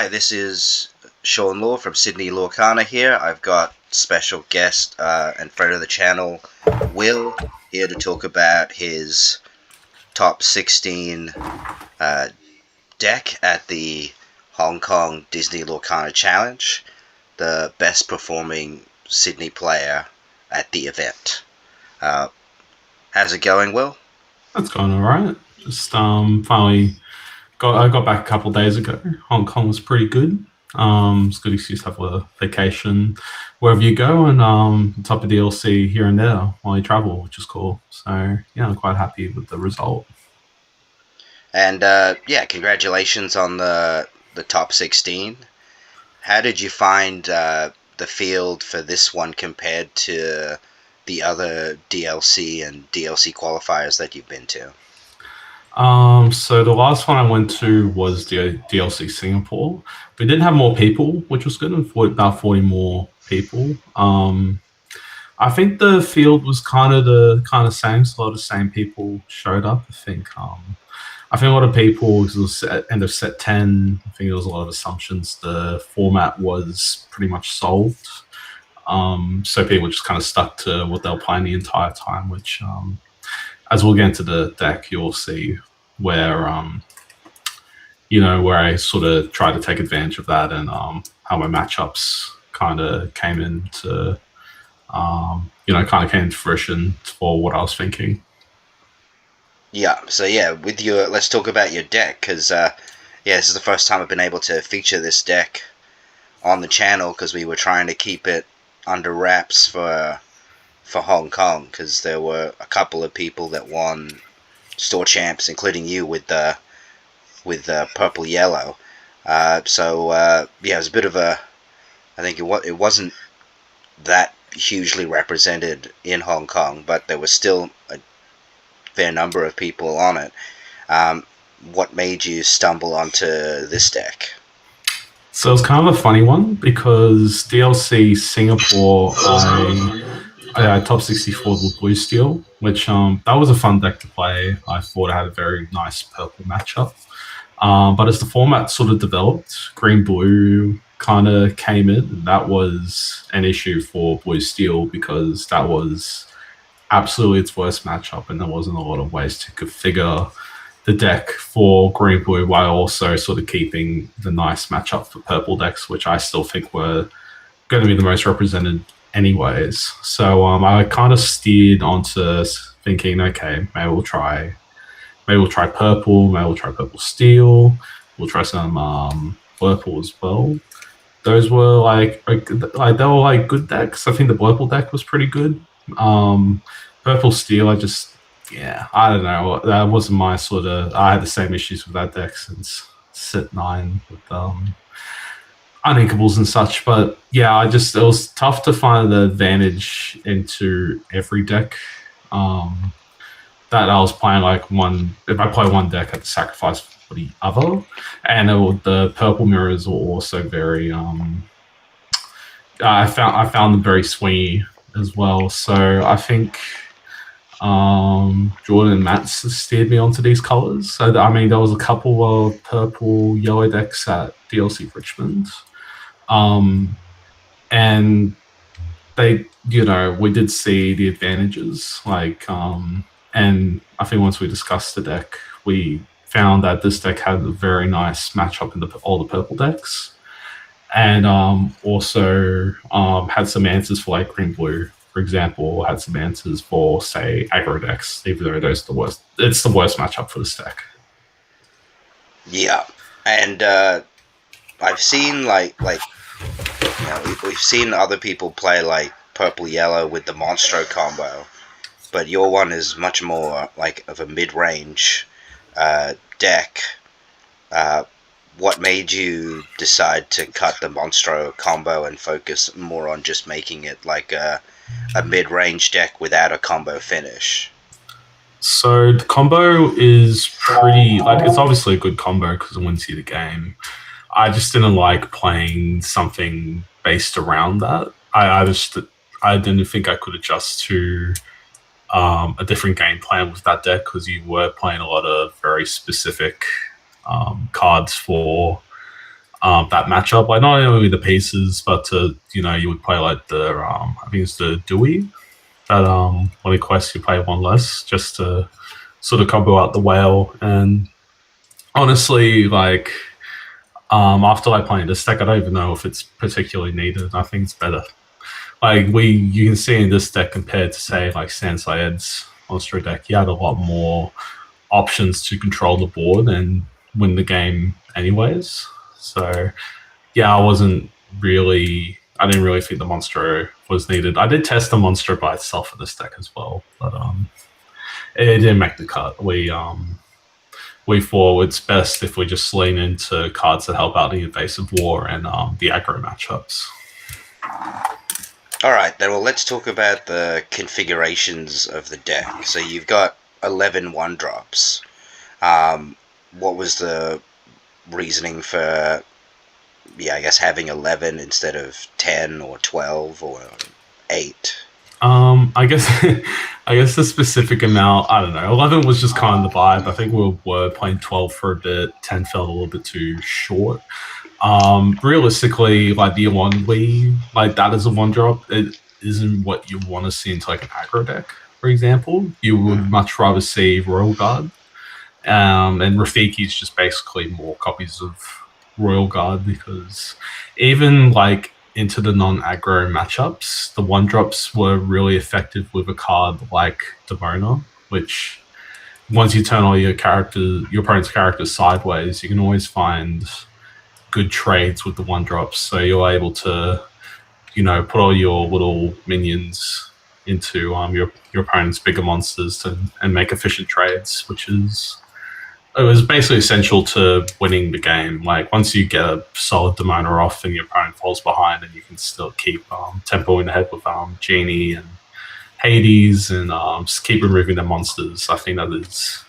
Hi, this is Sean Law from Sydney Lorcana here. I've got special guest and friend of the channel, Will, here to talk about his top 16 deck at the Hong Kong Disney Lorcana Challenge, the best performing Sydney player at the event. How's it going, Will? That's going all right. Just finally got back a couple of days ago. Hong Kong was pretty good. It's a good excuse to have a vacation wherever you go, and top of DLC here and there while you travel, which is cool. So yeah, I'm quite happy with the result. And congratulations on the top 16. How did you find the field for this one compared to the other DLC and DLC qualifiers that you've been to? So the last one I went to was the DLC Singapore. We did have more people, which was good, about 40 more people. I think the field was kind of same. So a lot of the same people showed up. I think a lot of people, because it was end of set 10, I think there was a lot of assumptions. The format was pretty much solved. So people just kind of stuck to what they were playing the entire time, which, as we'll get into the deck, you'll see where, where I sort of tried to take advantage of that and how my matchups kind of came into, came into fruition for what I was thinking. Yeah, so let's talk about your deck, because this is the first time I've been able to feature this deck on the channel, because we were trying to keep it under wraps for Hong Kong, because there were a couple of people that won store champs, including you with the purple yellow. It was a bit of a. I think it wasn't that hugely represented in Hong Kong, but there was still a fair number of people on it. What made you stumble onto this deck? So it's kind of a funny one because DLC Singapore, I top 64 with Blue Steel, which that was a fun deck to play. I thought I had a very nice purple matchup. But as the format sort of developed, green blue kind of came in. And that was an issue for Blue Steel because that was absolutely its worst matchup, and there wasn't a lot of ways to configure the deck for green blue while also sort of keeping the nice matchup for purple decks, which I still think were going to be the most represented anyways. So I kind of steered onto thinking, okay, maybe we'll try purple, maybe we'll try purple steel, we'll try some purple as well. Those were they were like good decks. I think the purple deck was pretty good. Purple steel, I don't know. That wasn't my sort of. I had the same issues with that deck since set 9 with uninkables and such. But yeah, it was tough to find the advantage into every deck. That I was playing like one. If I play one deck, I had to sacrifice for the other, and the purple mirrors were also very. I found them very swingy as well. So I think Jordan and Matt steered me onto these colors. So I mean, there was a couple of purple yellow decks at DLC Richmond, and we did see the advantages. And I think once we discussed the deck, we found that this deck had a very nice matchup in all the purple decks, and also had some answers for like green blue, for example, had some answers for say aggro decks, even though those are the worst. It's the worst matchup for this deck. Yeah, and I've seen we've seen other people play like purple yellow with the Monstro combo, but your one is much more like of a mid-range deck. What made you decide to cut the Monstro combo and focus more on just making it like a mid-range deck without a combo finish? So the combo is pretty it's obviously a good combo because it wins you the game. I just didn't like playing something based around that. I didn't think I could adjust to a different game plan with that deck because you were playing a lot of very specific cards for that matchup. Like not only the pieces, but you would play like the I think it's the Dewey that when it quests you play one less just to sort of combo out the whale. And honestly, like after like playing this deck, I don't even know if it's particularly needed. I think it's better. Like you can see in this deck compared to say like Sansayed's monster deck, you had a lot more options to control the board and win the game anyways. So yeah, I didn't really think the monster was needed. I did test the monster by itself for this deck as well, but it didn't make the cut. We thought it's best if we just lean into cards that help out the invasive war and the aggro matchups. Alright, then well, let's talk about the configurations of the deck. So you've got 11 1-drops. What was the reasoning for, I guess, having 11 instead of 10 or 12 or 8? I guess I guess the specific amount, I don't know. 11 was just kind of the vibe. I think we were playing 12 for a bit. 10 felt a little bit too short. Realistically, like the Only, like that is a 1-drop. It isn't what you want to see into like an aggro deck, for example. You would much rather see Royal Guard. And Rafiki is just basically more copies of Royal Guard because even like into the non-aggro matchups, the 1-drops were really effective with a card like Demona, which once you turn all your opponent's characters sideways, you can always find good trades with the 1-drops. So you're able to, put all your little minions into your opponent's bigger monsters and make efficient trades, it was basically essential to winning the game. Like once you get a solid Demona off and your opponent falls behind, and you can still keep tempoing ahead with Genie and Hades and just keep removing their monsters. I think that is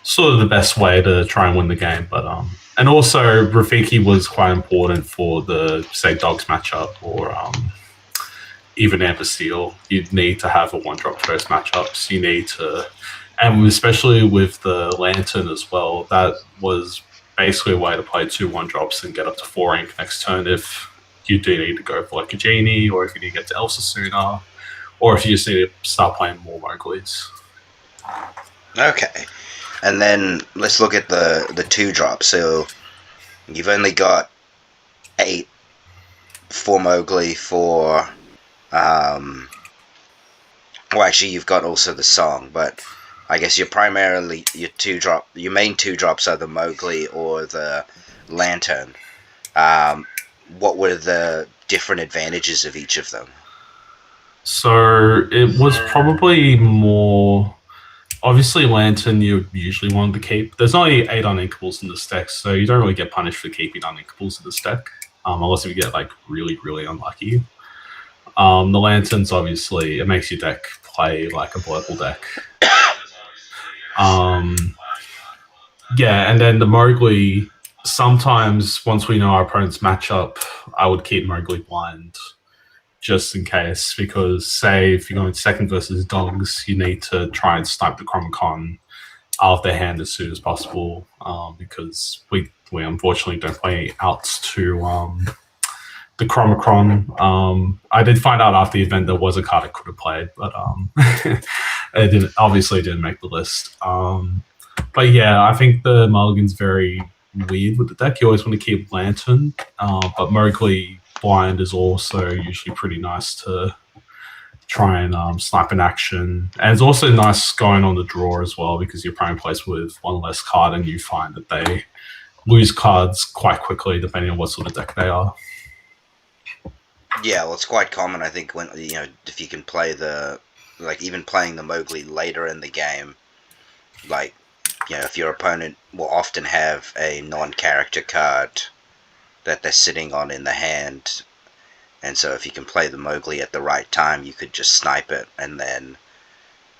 sort of the best way to try and win the game. But and also Rafiki was quite important for the say Dogs matchup or even Amethyst. You'd need to have a 1-drop first matchups. You need to. And especially with the Lantern as well, that was basically a way to play 2 1-drops and get up to 4 ink next turn if you do need to go for like a Genie, or if you need to get to Elsa sooner, or if you just need to start playing more Mowgli's. Okay. And then let's look at the 2-drops. So you've only got 8 for Mowgli for... well, actually, you've got also the song, but... I guess your main 2-drops are the Mowgli or the Lantern. What were the different advantages of each of them? So it was probably more... Obviously, Lantern you usually wanted to keep. There's only 8 uninkables in this deck, so you don't really get punished for keeping uninkables in this deck, unless you get like really, really unlucky. The Lanterns, obviously, it makes your deck play like a Blurple deck. Yeah, and then the Mowgli, sometimes once we know our opponent's matchup, I would keep Mowgli blind just in case, because say if you're going second versus Dogs, you need to try and snipe the Chromacon out of their hand as soon as possible, because we unfortunately don't play outs to the Chromacron. I did find out after the event there was a card I could have played, but it didn't make the list. But yeah, I think the Mulligan's very weird with the deck. You always want to keep Lantern, but Mowgli blind is also usually pretty nice to try and snipe in action. And it's also nice going on the draw as well, because your opponent plays with 1 less card and you find that they lose cards quite quickly depending on what sort of deck they are. Yeah, well, it's quite common, I think, when if you can play even playing the Mowgli later in the game, like, if your opponent will often have a non-character card that they're sitting on in the hand, and so if you can play the Mowgli at the right time, you could just snipe it, and then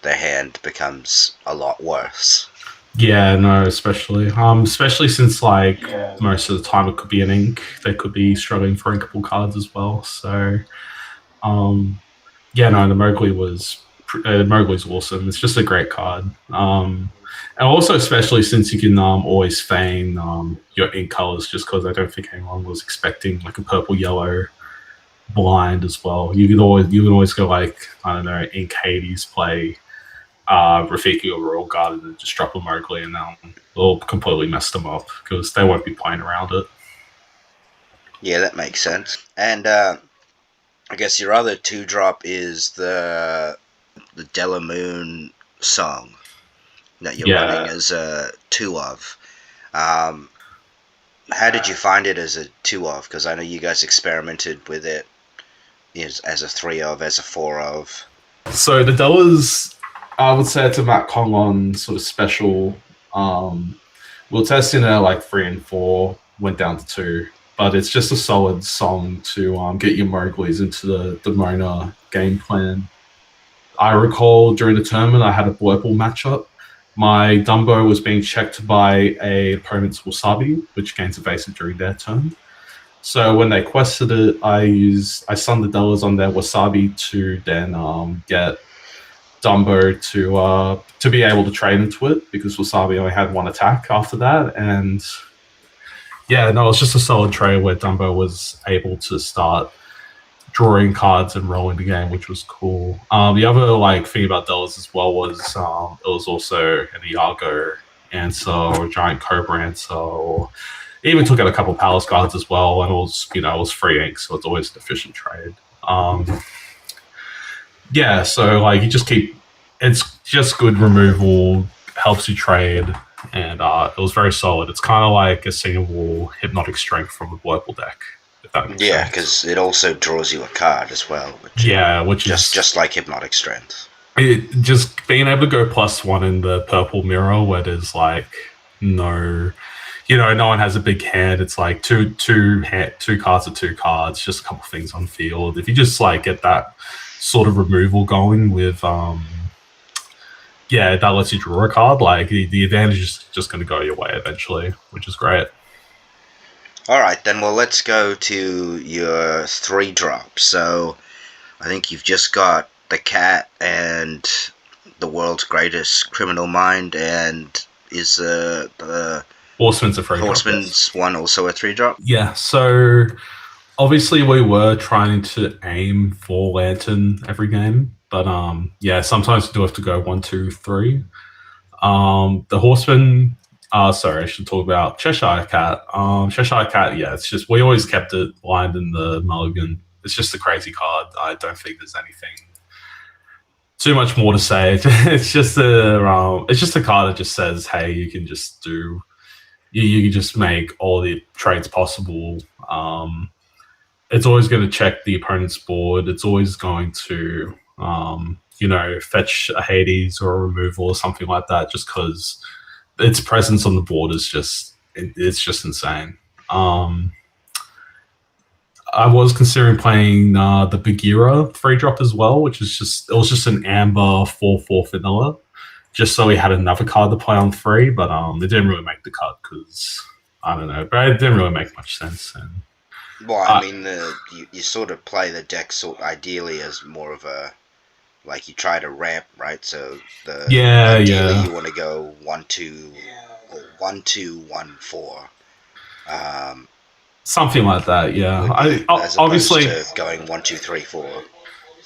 their hand becomes a lot worse. Yeah, no, especially since most of the time it could be an ink. They could be struggling for inkable cards as well. So, the Mowgli was Mowgli's awesome. It's just a great card. And also, especially since you can always feign your ink colors, just because I don't think anyone was expecting like a purple yellow blind as well. You can always go like, I don't know, ink Hades, play Rafiki or Royal Guard, and then just drop a Mowgli, and they'll completely mess them up because they won't be playing around it. Yeah, that makes sense. And I guess your other 2-drop is the Delamoon song that you're running Yeah. as a 2 of. Um, how did you find it as a 2 of? Because I know you guys experimented with it as a 3 of, as a 4 of. So the Dellas, I would say it's a Matt Conlon sort of special. We'll test in like 3 and 4, went down to 2, but it's just a solid song to get your Mowgli's into the Mona game plan. I recall during the tournament I had a Blurple matchup. My Dumbo was being checked by a opponent's Wasabi, which gains evasive during their turn. So when they quested it, I sunned the Dellas on their Wasabi to then get Dumbo to be able to trade into it, because Wasabi only had 1 attack after that. And yeah, no, it was just a solid trade where Dumbo was able to start drawing cards and rolling the game, which was cool. The other thing about Dellas as well was it was also an Iago answer or a Giant Cobra answer. It even took out a couple of Palace cards as well, and it was free ink, so it's always an efficient trade. Yeah, so you just keep. It's just good removal, helps you trade, and it was very solid. It's kind of like a singable Hypnotic Strength from a Blurple deck. Yeah, because it also draws you a card as well. Which is just like Hypnotic Strength. Just being able to go +1 in the purple mirror, where there's no one has a big hand. It's like two cards or 2 cards, just a couple things on field. If you just get that sort of removal going with that lets you draw a card, the advantage is just going to go your way eventually, which is great. Alright then, well, let's go to your 3-drop. So I think you've just got the Cat and the World's Greatest Criminal Mind, and is the Horseman's a 3-drop. Horseman's one also a 3-drop? Yeah, so obviously we were trying to aim for Lantern every game, but sometimes we do have to go 1, 2, 3. The Horseman, sorry, I should talk about Cheshire Cat. Cheshire Cat, it's just, we always kept it lined in the mulligan. It's just a crazy card. I don't think there's anything too much more to say. It's just a card that just says, hey, you can just do, you can just make all the trades possible. It's always going to check the opponent's board. It's always going to, fetch a Hades or a removal or something like that, just because its presence on the board is just insane. I was considering playing the Bagheera 3-drop as well, which is just an amber 4/4 vanilla, just so we had another card to play on 3. But it didn't really make the cut because I don't know, but it didn't really make much sense. And well, I mean, you sort of play the deck ideally as more of a, you try to ramp, right? So ideally you want to go 1/2 or 1/2 1/4. Something like that, yeah. As obviously to going 1, 2, 3, 4.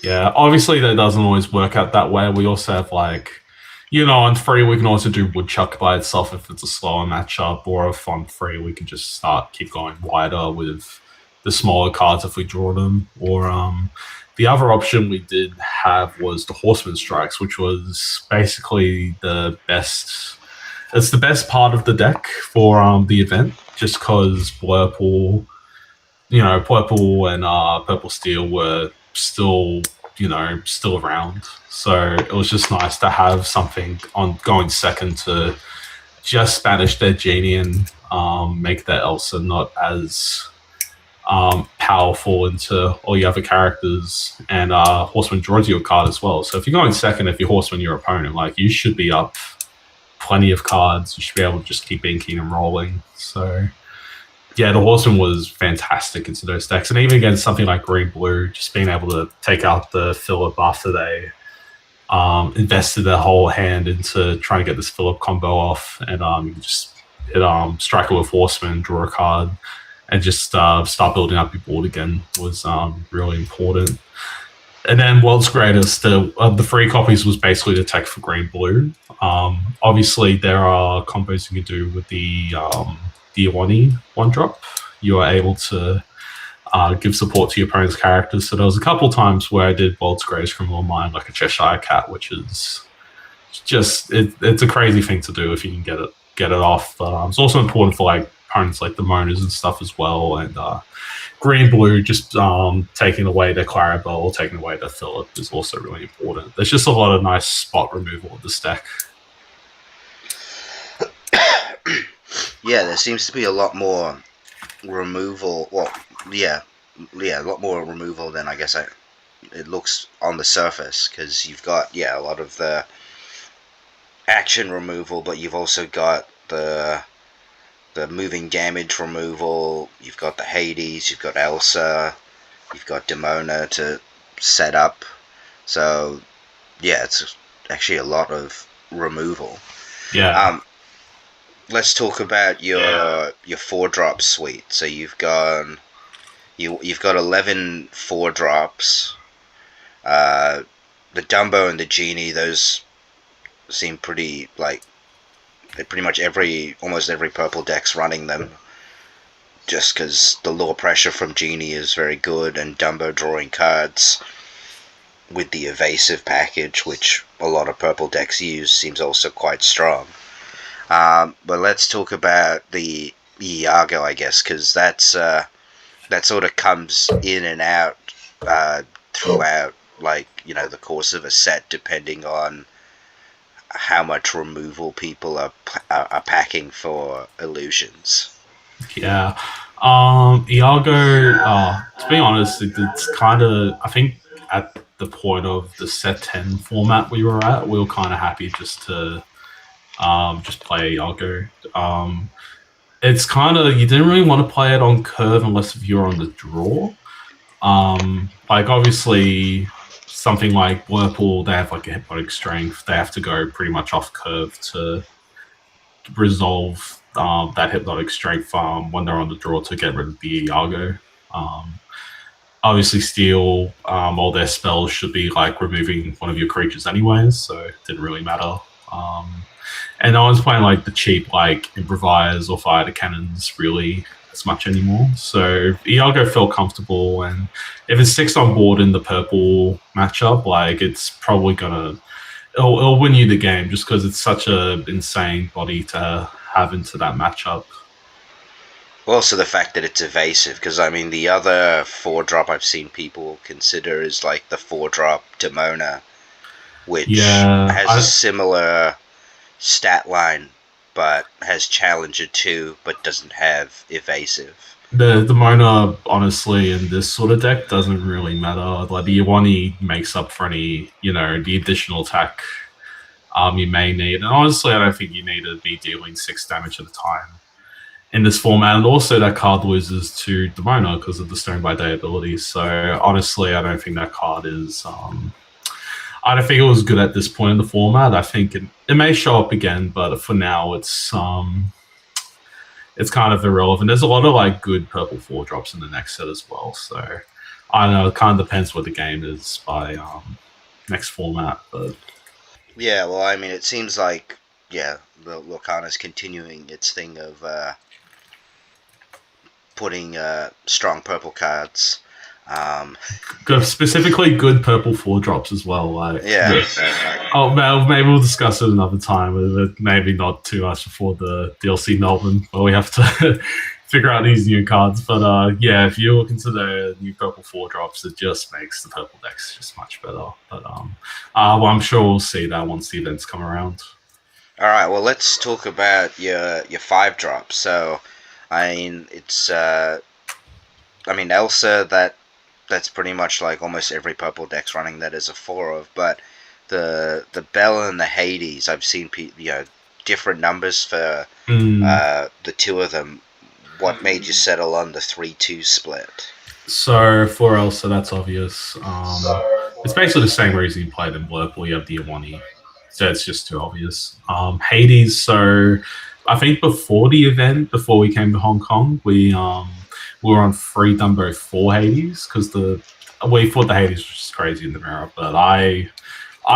Yeah, obviously that doesn't always work out that way. We also have on 3 we can also do Woodchuck by itself if it's a slower matchup, or if on 3 we can just keep going wider with the smaller cards if we draw them. Or the other option we did have was the Horseman Strikes, which was basically the best. It's the best part of the deck for the event, just because Blurple and Purple Steel were still around. So it was just nice to have something on going second to just banish their Genie and make their Elsa not as powerful into all your other characters. And Horseman draws you a card as well. So if you're going second, if you're Horseman your opponent, you should be up plenty of cards. You should be able to just keep inking and rolling. So yeah, the Horseman was fantastic into those decks, and even against something like Green Blue, just being able to take out the Phillip after they invested their whole hand into trying to get this Philip combo off, and you just hit Striker with Horseman, draw a card, and just start building up your board again was really important. And then World's Greatest, the free copies was basically the tech for green blue. Obviously, there are combos you can do with the Iwani one drop. You are able to give support to your opponent's characters. So there was a couple times where I did World's Greatest Criminal Mind, like a Cheshire Cat, which is just it's a crazy thing to do if you can get it off. But it's also important for like opponents like the Monas and stuff as well. And green blue just taking away their Clarabelle or taking away their Philip is also really important. There's just a lot of nice spot removal of this deck. Yeah, there seems to be a lot more removal. Well, yeah, a lot more removal than I guess it looks on the surface, because you've got a lot of the action removal, but you've also got the moving damage removal. You've got the Hades, you've got Elsa, you've got Demona to set up. So yeah, it's actually a lot of removal. Yeah. Let's talk about your 4-drop suite. So you've got 11 4-drops. The Dumbo and the Genie, those seem pretty like pretty much almost every purple deck's running them, just because the lore pressure from Genie is very good, and Dumbo drawing cards with the evasive package, which a lot of purple decks use, seems also quite strong. But let's talk about the Iago, I guess, because that sort of comes in and out throughout, like, the course of a set, depending on how much removal people are packing for illusions. Yeah. Iago, to be honest, it's kind of, I think at the point of the set 10 format we were at, we were kind of happy just to just play Iago. It's kind of, you didn't really want to play it on curve unless if you're on the draw. Like, obviously, something like Whirlpool, they have like a hypnotic strength. They have to go pretty much off curve to resolve that hypnotic strength when they're on the draw to get rid of the Iago. Obviously, Steel, all their spells should be like removing one of your creatures anyways, so it didn't really matter. And no one's playing like the cheap like Improvise or Fire the Cannons really as much anymore. So Iago felt comfortable, and if it sticks on board in the purple matchup, like it's probably gonna it'll win you the game just because it's such a insane body to have into that matchup. Also, the fact that it's evasive, because I mean the other 4-drop I've seen people consider is like the 4-drop Demona, which has a similar stat line, but has Challenger 2, but doesn't have evasive. The Mona, honestly, in this sort of deck doesn't really matter. Like, the Iwani makes up for any, the additional attack you may need. And honestly, I don't think you need to be dealing 6 damage at a time in this format. And also, that card loses to Demona because of the Stone by Day ability. So honestly, I don't think that card is I don't think it was good at this point in the format. I think it may show up again, but for now, it's kind of irrelevant. There's a lot of like good purple 4-drops in the next set as well. So I don't know. It kind of depends what the game is by next format. But yeah, well, I mean, it seems like the Lorcana's continuing its thing of putting strong purple cards. Specifically good purple 4-drops as well. Like, oh, maybe we'll discuss it another time. Maybe not too much before the DLC Melbourne, but we have to figure out these new cards. But if you're looking to the new purple 4-drops, it just makes the purple decks just much better. But I'm sure we'll see that once the events come around. All right, well, let's talk about your 5-drops. So, I mean, it's Elsa, that's pretty much like almost every purple deck's running that is a 4 of, but the Bell and the Hades, I've seen different numbers for the 2 of them. What made you settle on the 3-2 split? So for Elsa, that's obvious. It's basically the same reason you played in Blurple. You have the Iwani, so it's just too obvious. Hades. So I think before the event, before we came to Hong Kong, we were on free Dumbo for Hades because we thought the Hades was just crazy in the mirror, but I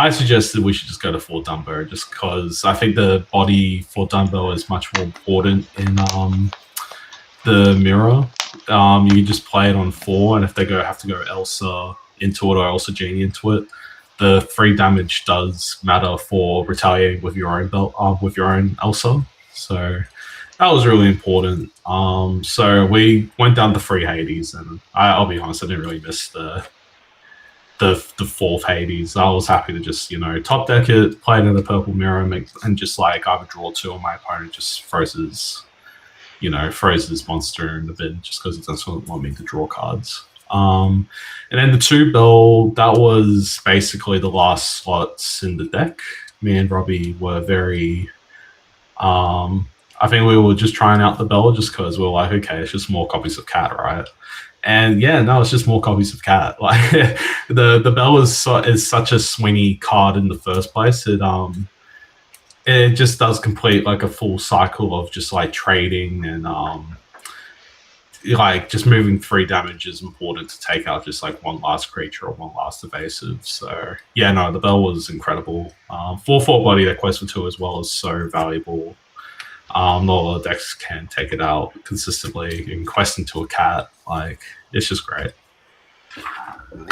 suggested we should just go to Fort Dumbo just because I think the body for Dumbo is much more important in the mirror. You just play it on 4, and if they have to go Elsa into it or Elsa Genie into it, the 3 damage does matter for retaliating with your own belt, with your own Elsa. So that was really important. So we went down to 3 Hades, and I'll be honest, I didn't really miss the 4th Hades. I was happy to just, top deck it, play it in the purple mirror, and just like either draw 2 or my opponent just throws his monster in the bin just because it doesn't want me to draw cards. And then the 2 Bell, that was basically the last slots in the deck. Me and Robbie were very... I think we were just trying out the Bell just because we were like, okay, it's just more copies of Cat, right? And yeah, no, it's just more copies of Cat. Like the Bell is such a swingy card in the first place. It just does complete like a full cycle of just like trading and like just moving 3 damage is important to take out just like one last creature or one last evasive. So yeah, no, the Bell was incredible. 4/4 body that quest for 2 as well is so valuable. Not a lot of decks can take it out consistently and quest into a Cat. Like, it's just great.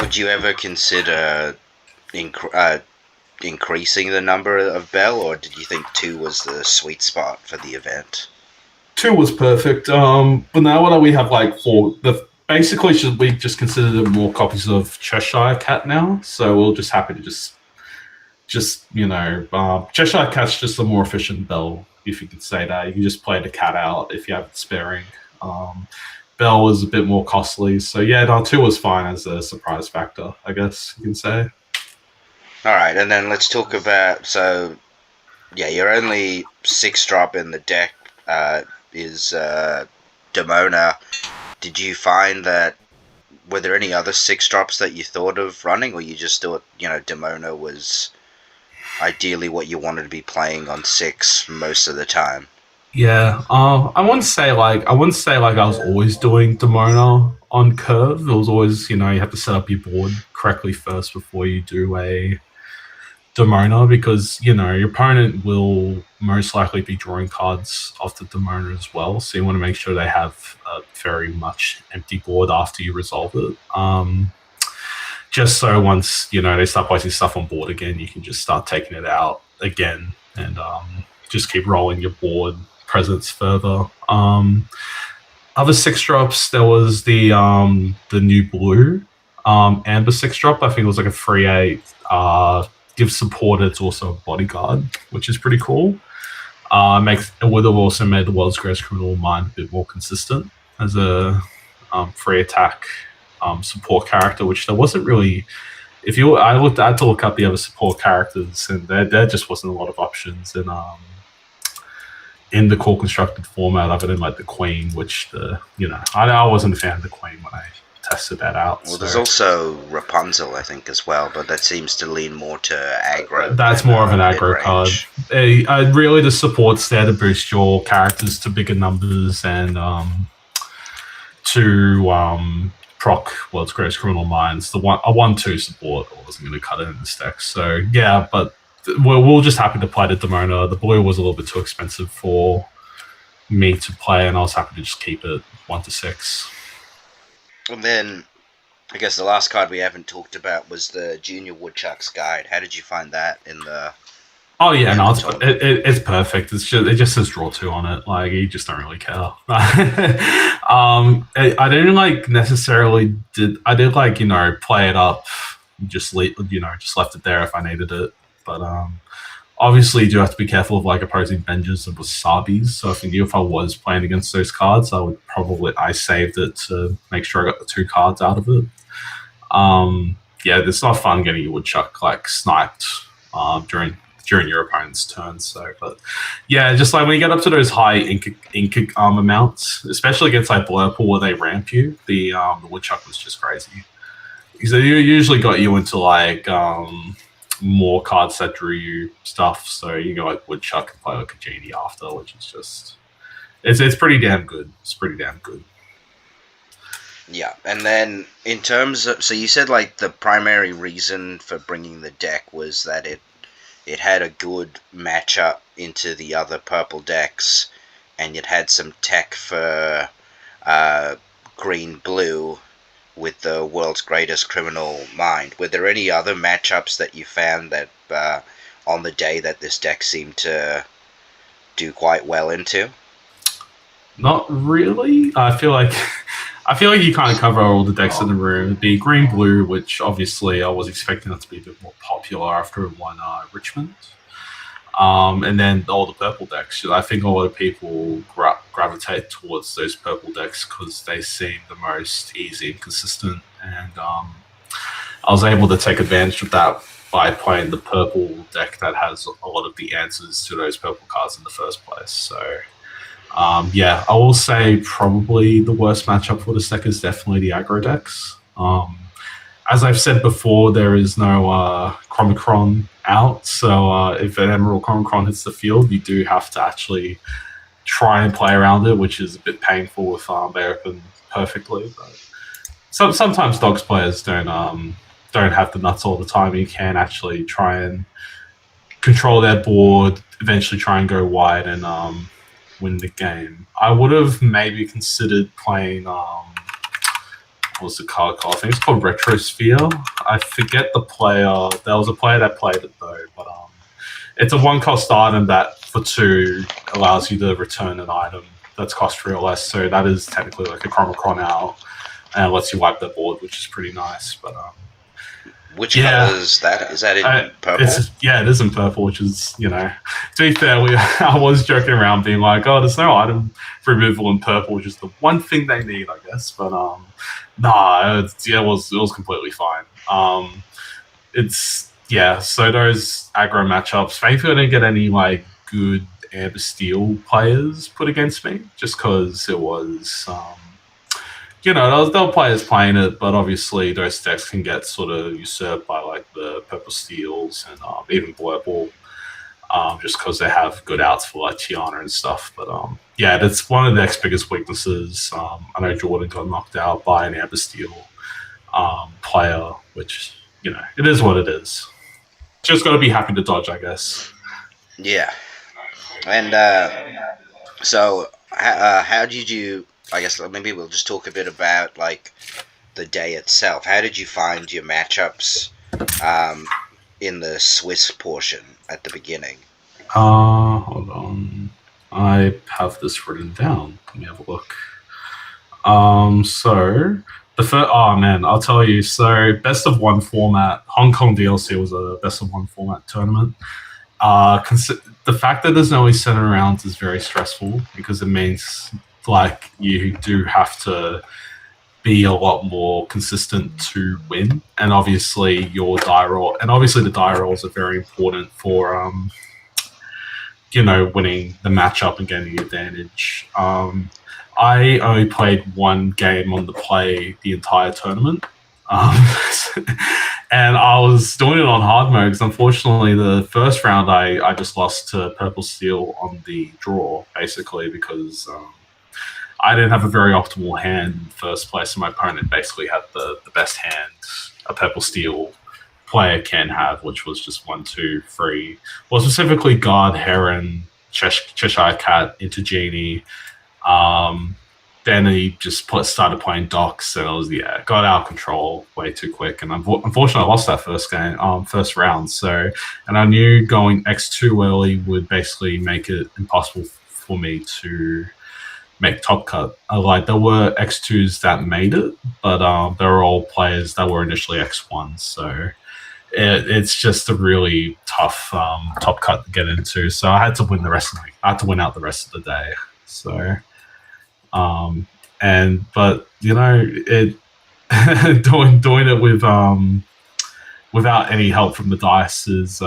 Would you ever consider increasing the number of Bell, or did you think 2 was the sweet spot for the event? 2 was perfect. But now we have like 4. Basically, we just considered it more copies of Cheshire Cat now. So we're just happy to just Cheshire Cat's just a more efficient Bell, if you could say that. You can just play the Cat out if you have it sparing. Bell was a bit more costly. So yeah, no, 2 was fine as a surprise factor, I guess you can say. All right, and then let's talk about... So, yeah, your only 6-drop in the deck is Demona. Did you find that... Were there any other 6-drops that you thought of running, or you just thought, Demona was ideally what you wanted to be playing on 6 most of the time? Yeah, I wouldn't say like I was always doing Demona on curve. It was always, you have to set up your board correctly first before you do a Demona, because your opponent will most likely be drawing cards off the Demona as well. So you want to make sure they have a very much empty board after you resolve it. Just so once they start placing stuff on board again, you can just start taking it out again and just keep rolling your board presence further. Other 6-drops, there was the new blue Amber 6-drop. I think it was like a 3/8. Give support, it's also a bodyguard, which is pretty cool. It would have also made the World's Greatest Criminal Mind a bit more consistent as a free attack support character, which there wasn't really. I had to look up the other support characters, and there just wasn't a lot of options in the core constructed format other than like the Queen, which I wasn't a fan of the Queen when I tested that out. Well, there's also Rapunzel, I think, as well, but that seems to lean more to aggro. That's more of an aggro card. Really, the support's there to boost your characters to bigger numbers and to proc World's Greatest Criminal Minds. A 1/2 support wasn't going to cut it in this deck. So yeah, but we're just happy to play the Demona. The blue was a little bit too expensive for me to play, and I was happy to just keep it 1/6. And then, I guess the last card we haven't talked about was the Junior Woodchuck's Guide. How did you find that in the... Oh yeah, no, it's perfect. It just says draw 2 on it. Like, you just don't really care. I didn't necessarily I did play it up, just left it there if I needed it. But obviously, you do have to be careful of opposing Benjas and Wasabis. So if I was playing against those cards, I saved it to make sure I got the 2 cards out of it. Yeah, it's not fun getting your Woodchuck sniped during your opponent's turn. So, but yeah, just when you get up to those high ink amounts, especially against Blurple where they ramp you, the Woodchuck was just crazy. So you usually got you into like more cards that drew you stuff. So you go like Woodchuck and play like a genie after, which is just it's pretty damn good. It's pretty damn good. Yeah, and then in terms of, so you said like the primary reason for bringing the deck was that it had a good matchup into the other purple decks, and it had some tech for uh, green blue with the world's greatest criminal mind. Were there any other matchups that you found that on the day that this deck seemed to do quite well into? Not really. I feel like you kind of cover all the decks in the room. It'd be green blue, which obviously I was expecting that to be a bit more popular after it won Richmond. And then all the purple decks. I think a lot of people gravitate towards those purple decks because they seem the most easy and consistent. And I was able to take advantage of that by playing the purple deck that has a lot of the answers to those purple cards in the first place. So yeah, I will say probably the worst matchup for this deck is definitely the aggro decks. As I've said before, there is no Chromicron out, so if an Emerald Chromicron hits the field, you do have to actually try and play around it, which is a bit painful if they open perfectly. But sometimes Dogs players don't have the nuts all the time. You can actually try and control their board, eventually try and go wide and win the game. I would have maybe considered playing what's the card called? I think it's called Retrosphere. I forget the player. There was a player that played it though, but it's a one-cost item that for 2 allows you to return an item that's cost 3 or less. So that is technically like a Chromicron out, and lets you wipe the board, which is pretty nice. But Which color is that? Is that in purple? Yeah, it is in purple, which is, to be fair, I was joking around being like, oh, there's no item removal in purple, which is the one thing they need, I guess. But it was completely fine. So those aggro matchups, thankfully I didn't get any like good Amber Steel players put against me, just because it was there were players playing it, but obviously those decks can get sort of usurped by like the Purple Steels and even Blurple, just because they have good outs for like Tiana and stuff. But yeah, that's one of the next biggest weaknesses. I know Jordan got knocked out by an Amber Steel player, which, it is what it is. Just got to be happy to dodge, I guess. Yeah. And so how did you, I guess maybe we'll just talk a bit about like the day itself. How did you find your matchups in the Swiss portion at the beginning? Hold on. I have this written down. Let me have a look. So the first, oh man, I'll tell you. So best of 1 format, Hong Kong DLC was a best of 1 format tournament. The fact that there's no center rounds is very stressful because it means like you do have to be a lot more consistent to win, and obviously your die roll, and obviously the die rolls are very important for winning the matchup and getting the advantage. I only played 1 game on the play the entire tournament. And I was doing it on hard mode because unfortunately the first round I just lost to Purple Steel on the draw, basically because I didn't have a very optimal hand in first place, and my opponent basically had the best hand a Purple Steel player can have, which was just 1, 2, 3. Well, specifically Guard, Heron, Cheshire Cat into Genie. Then he just started playing Docs, and got out of control way too quick. And unfortunately, I lost that first round. So, and I knew going X2 early would basically make it impossible for me to make top cut. There were X2s that made it, but they were all players that were initially X1s. So it's just a really tough top cut to get into. So I had to win out the rest of the day. So. But it doing it with without any help from the dice is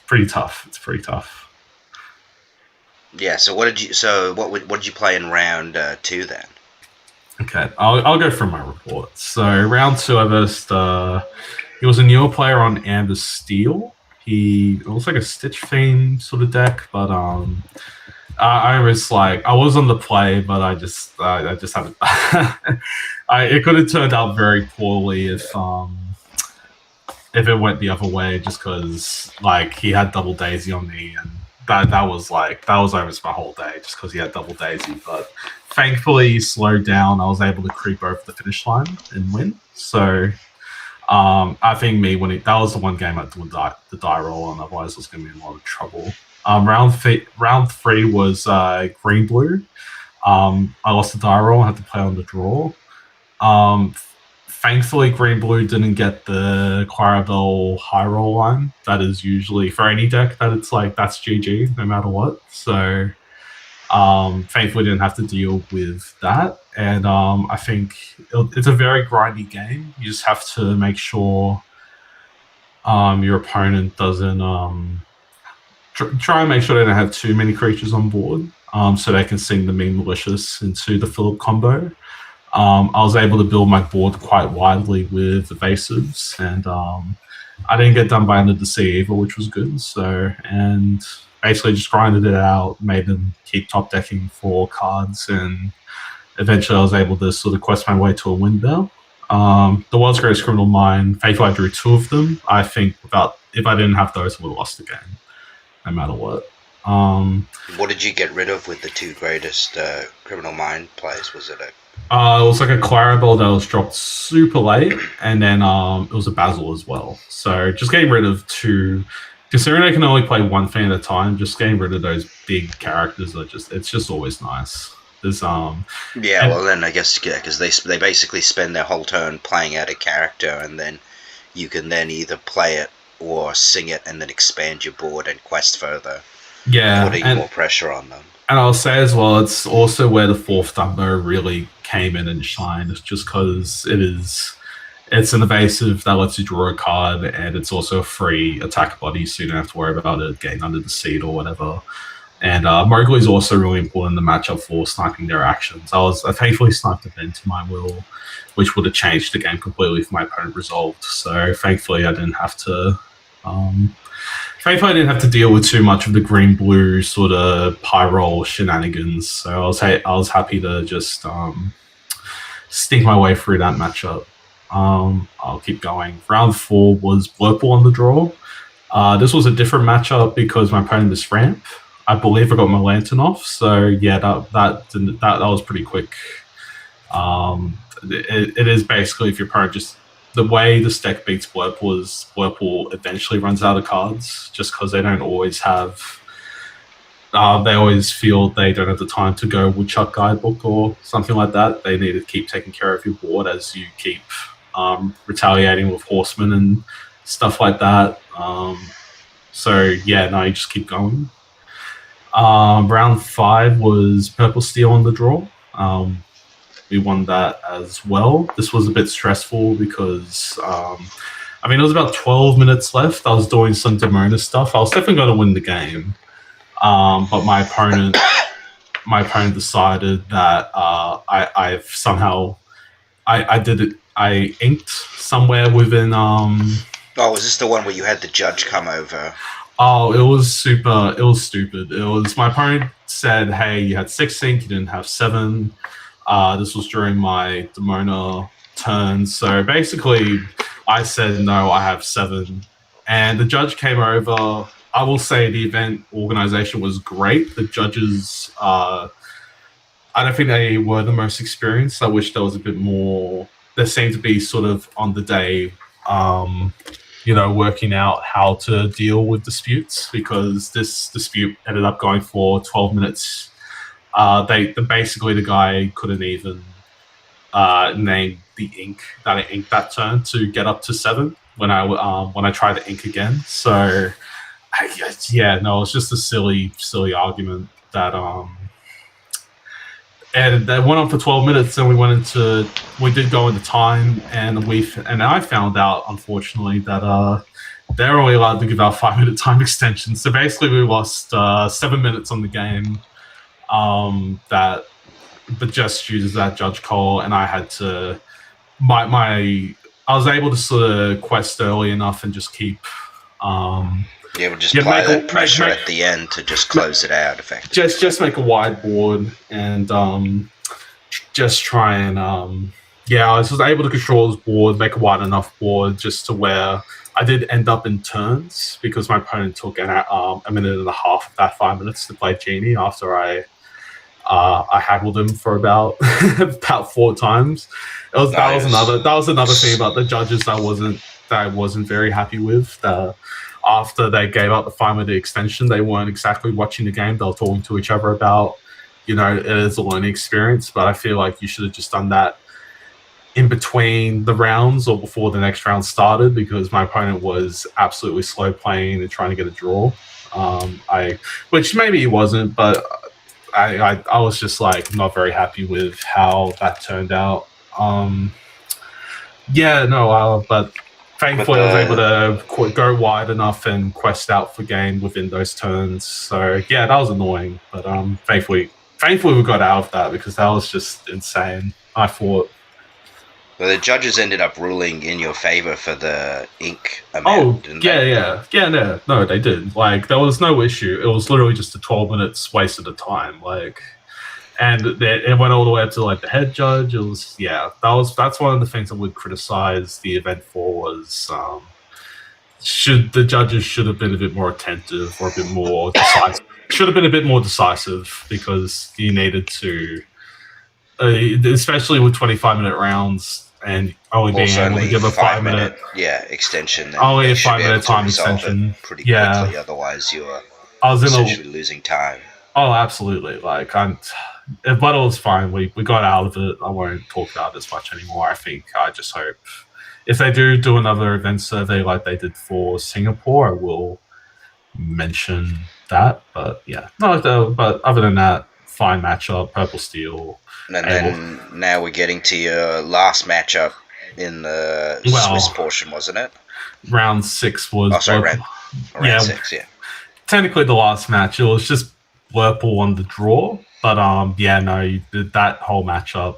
pretty tough. It's pretty tough. Yeah. So what did you play in round 2 then? Okay, I'll go through my report. So round two, I versed. He was a newer player on Amber Steel. It looks like a Stitch theme sort of deck, but I was like, I was on the play, but I just haven't. It could have turned out very poorly if it went the other way, just because like he had double Daisy on me, and that was over my whole day, just because he had double Daisy. But thankfully, he slowed down. I was able to creep over the finish line and win. So I think that was the one game I had to win the die roll, and otherwise I was going to be in a lot of trouble. Round three was green blue. I lost the die roll. I had to play on the draw. Thankfully, green blue didn't get the Clarabelle high roll line. That is usually for any deck that it's like that's GG no matter what. So thankfully, didn't have to deal with that. And I think it's a very grindy game. You just have to make sure your opponent doesn't try and make sure they don't have too many creatures on board, so they can sing the Mean Malicious into the Philip combo. I was able to build my board quite widely with evasives, and I didn't get done by end of the sea either, which was good. So, and basically just grinded it out, made them keep top decking for cards, and eventually I was able to sort of quest my way to a win there. The World's Greatest Criminal Mind, thankfully I drew two of them. I think if I didn't have those, I would have lost the game, no matter what. What did you get rid of with the two greatest Criminal Mind plays? Was it it was like a Clarabelle that was dropped super late, and then it was a Basil as well. So just getting rid of two, considering I can only play one thing at a time, just getting rid of those big characters it's just always nice. There's well then I guess because they basically spend their whole turn playing out a character, and then you can then either play it or sing it and then expand your board and quest further. Yeah, putting more pressure on them. And I'll say as well, it's also where the fourth Dumbo really came in and shined, just because it's an evasive that lets you draw a card, and it's also a free attack body, so you don't have to worry about it getting under the seat or whatever. And Mowgli is also really important in the matchup for sniping their actions. I thankfully sniped it into my will, which would have changed the game completely if my opponent resolved. So thankfully I didn't have to deal with too much of the green-blue sort of pie roll shenanigans. So I was happy to just sneak my way through that matchup. I'll keep going. Round 4 was Blurple on the draw. This was a different matchup because my opponent is Ramp. I believe I got my Lantern off, so yeah, that was pretty quick. It is basically if your opponent the way this deck beats Blurple is Blurple eventually runs out of cards, just because they don't always have. They always feel they don't have the time to go Woodchuck Guidebook or something like that. They need to keep taking care of your board as you keep retaliating with Horsemen and stuff like that. You just keep going. Round 5 was Purple Steel on the draw. We won that as well. This was a bit stressful because, it was about 12 minutes left. I was doing some Demona stuff. I was definitely going to win the game. But my opponent decided that I've somehow I did it. I inked somewhere within. Was this the one where you had the judge come over? Oh, it was super. It was stupid. It was my opponent said, "Hey, you had 6 ink. You didn't have 7." This was during my Demona turn. So basically, I said, "No, I have 7." And the judge came over. I will say the event organization was great. The judges, I don't think they were the most experienced. I wish there was a bit more. They seemed to be sort of on the day, working out how to deal with disputes, because this dispute ended up going for 12 minutes. Basically the guy couldn't even name the ink that I inked that turn to get up to 7 when I tried to ink again. So it was just a silly argument that and that went on for 12 minutes, and we did go into time, and I found out, unfortunately, that they're only allowed to give out 5-minute time extensions. So basically we lost 7 minutes on the game. That but just due to that judge call, and I had to my I was able to sort of quest early enough and just keep You would just yeah apply make that a pressure at the end to just close it out effectively. just make a wide board and just try and yeah, I was just able to control this board, make a wide enough board just to where I did end up in turns because my opponent took a minute and a half of that 5 minutes to play Genie after I haggled him for about about 4 times. That was another thing about the judges that I wasn't very happy with. After they gave up the 5 minute extension, they weren't exactly watching the game. They were talking to each other about, it is a learning experience, but I feel like you should have just done that in between the rounds or before the next round started because my opponent was absolutely slow playing and trying to get a draw. Which maybe he wasn't, but I was just like not very happy with how that turned out. But thankfully I was able to go wide enough and quest out for game within those turns. So yeah, that was annoying, but thankfully we got out of that because that was just insane. I thought. Well, the judges ended up ruling in your favor for the ink amount. No, they did. Like, there was no issue. It was literally just a 12 minutes wasted of time. Like, and it went all the way up to like the head judge. It was that's one of the things I would criticize the event for was the judges should have been a bit more attentive or a bit more decisive. Should have been a bit more decisive because you needed to, especially with 25-minute rounds. And only being able to give a 5 minute extension. Only a 5 minute time extension. Pretty quickly, otherwise you're essentially losing time. Oh, absolutely. Like but it was fine. We got out of it. I won't talk about this much anymore. I just hope if they do another event survey like they did for Singapore, I will mention that. But yeah, but other than that, fine matchup, purple steel. And then now we're getting to your last matchup in the Swiss portion, wasn't it? Round 6 was... Oh, sorry, round 6, yeah. Technically the last match, it was just Whirlpool on the draw. But, that whole matchup,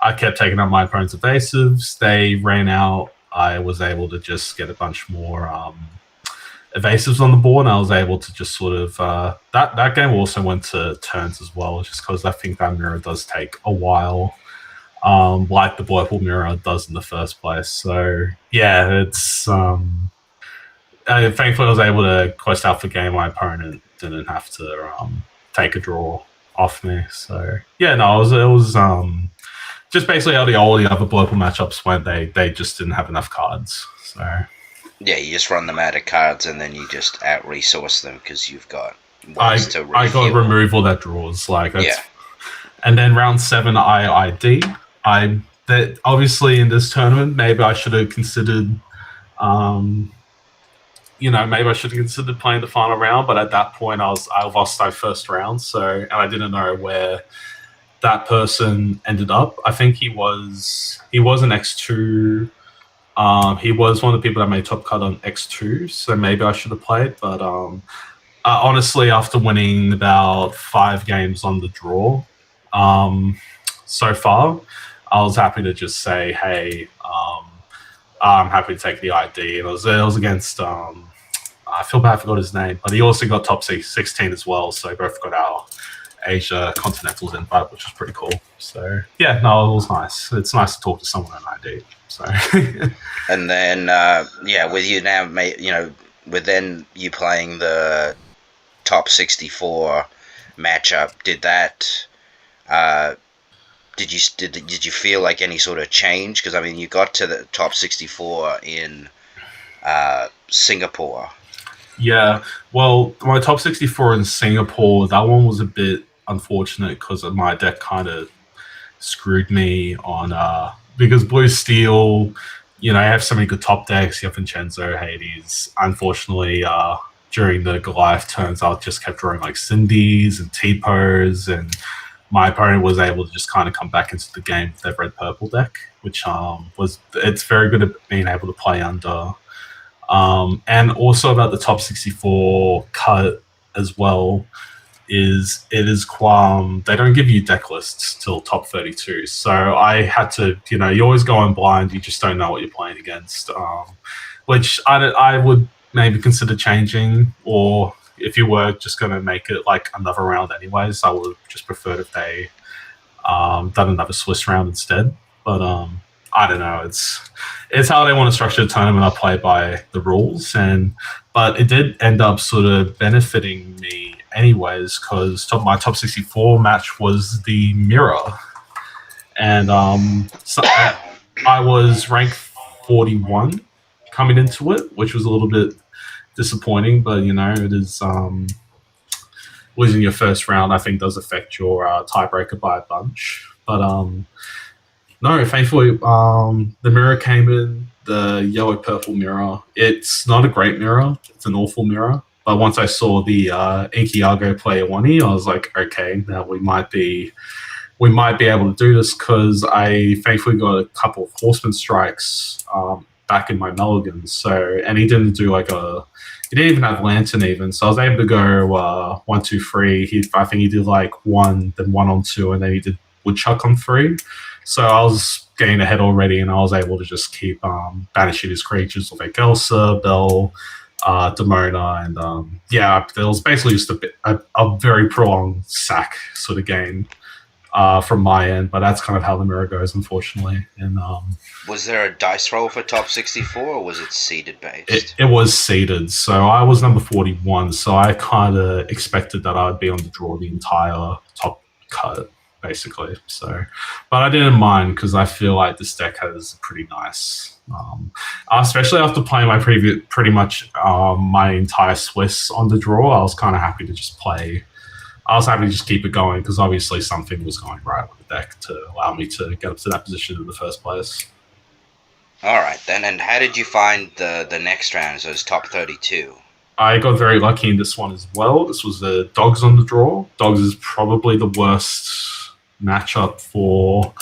I kept taking up my opponent's evasives. They ran out. I was able to just get a bunch more... evasives on the board, and I was able to just sort of that game also went to turns as well, just because I think that mirror does take a while, like the Whirlpool mirror does in the first place. So yeah, it's thankfully I was able to quest out for game. My opponent didn't have to take a draw off me. So yeah, no, it was just basically how all the other Whirlpool matchups went. They just didn't have enough cards. So. Yeah, you just run them out of cards and then you just out-resource them because you've got ways to reheal. I got to remove all that draws. And then round 7, I ID. That obviously in this tournament, maybe I should have considered, playing the final round. But at that point, I lost my first round, and I didn't know where that person ended up. I think he was an X2. He was one of the people that made top cut on X2, so maybe I should have played. But honestly, after winning about 5 games on the draw so far, I was happy to just say, hey, I'm happy to take the ID. And it was against, I feel bad I forgot his name, but he also got top 16 as well, so we both got our Asia Continentals invite, which was pretty cool. So yeah, no, it was nice. It's nice to talk to someone on ID. So and then with you now, with then you playing the top 64 matchup, did you feel like any sort of change? Because I mean, you got to the top 64 in Singapore. Yeah, well, my top 64 in Singapore, that one was a bit unfortunate because my deck kind of screwed me on because Blue Steel, you have so many good top decks. You have Vincenzo, Hades. Unfortunately, during the Goliath turns, I just kept drawing like Cindy's and T-Pose, and my opponent was able to just kind of come back into the game with their red-purple deck, which it's very good at being able to play under. And also about the top 64 cut as well. is it is they don't give you deck lists till top 32. So I had to, you always go in blind. You just don't know what you're playing against, which I would maybe consider changing, or if you were just going to make it like another round anyways, I would just prefer if they done another Swiss round instead. But I don't know. It's how they want to structure the tournament. I play by the rules, but it did end up sort of benefiting me anyways, because my top 64 match was the mirror, and so I was ranked 41 coming into it, which was a little bit disappointing. But it is losing your first round, I think, does affect your tiebreaker by a bunch. But no, thankfully, the mirror came in, the yellow-purple mirror. It's not a great mirror. It's an awful mirror. But once I saw the Inkiago play Iwani, I was like, okay, now we might be able to do this, because I thankfully got a couple of Horseman Strikes back in my mulligans. So, and he didn't do he didn't even have Lantern even. So I was able to go 1, 2, 3. I think he did like 1, then 1 on 2, and then he did Woodchuck on 3. So I was getting ahead already, and I was able to just keep banishing his creatures with like Elsa, Bell, Demona, and it was basically just a very prolonged sack sort of game from my end. But that's kind of how the mirror goes, unfortunately. And was there a dice roll for top 64, or was it seeded based? It was seeded, so I was number 41. So I kind of expected that I'd be on the draw the entire top cut, basically. So, but I didn't mind, because I feel like this deck has pretty nice, especially after playing my pretty much my entire Swiss on the draw. I was kind of happy to just play. I was happy to just keep it going, because obviously something was going right with the deck to allow me to get up to that position in the first place. All right, then. And how did you find the next round, those top 32? I got very lucky in this one as well. This was the Dogs on the draw. Dogs is probably the worst matchup for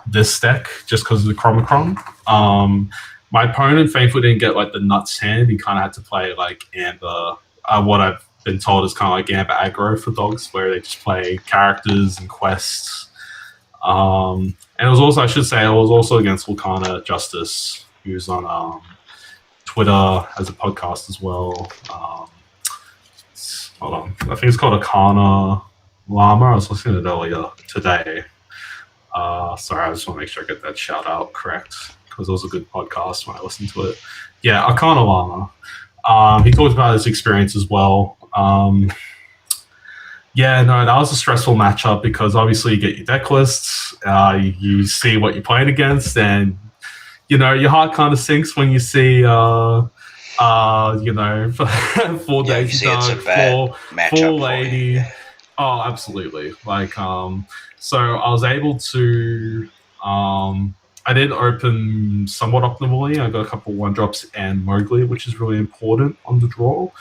this deck, just because of the Chromacron. My opponent thankfully didn't get like the nuts hand. He kind of had to play like Amber. What I've been told is kind of like Amber aggro for Dogs, where they just play characters and quests. And it was also, I should say, it was also against Lorcana Justice, who's on Twitter as a podcast as well. Hold on, I think it's called Akana Llama. I was listening to it earlier today. Sorry, I just want to make sure I get that shout out correct, because it was a good podcast when I listened to it. Yeah, Akana Llama. He talked about his experience as well. That was a stressful matchup, because obviously you get your deck lists, you see what you're playing against, and your heart kind of sinks when you see 4 days dark, 4 lady. Oh, absolutely. So I was able to. I did open somewhat optimally. I got a couple 1-drops and Mowgli, which is really important on the draw.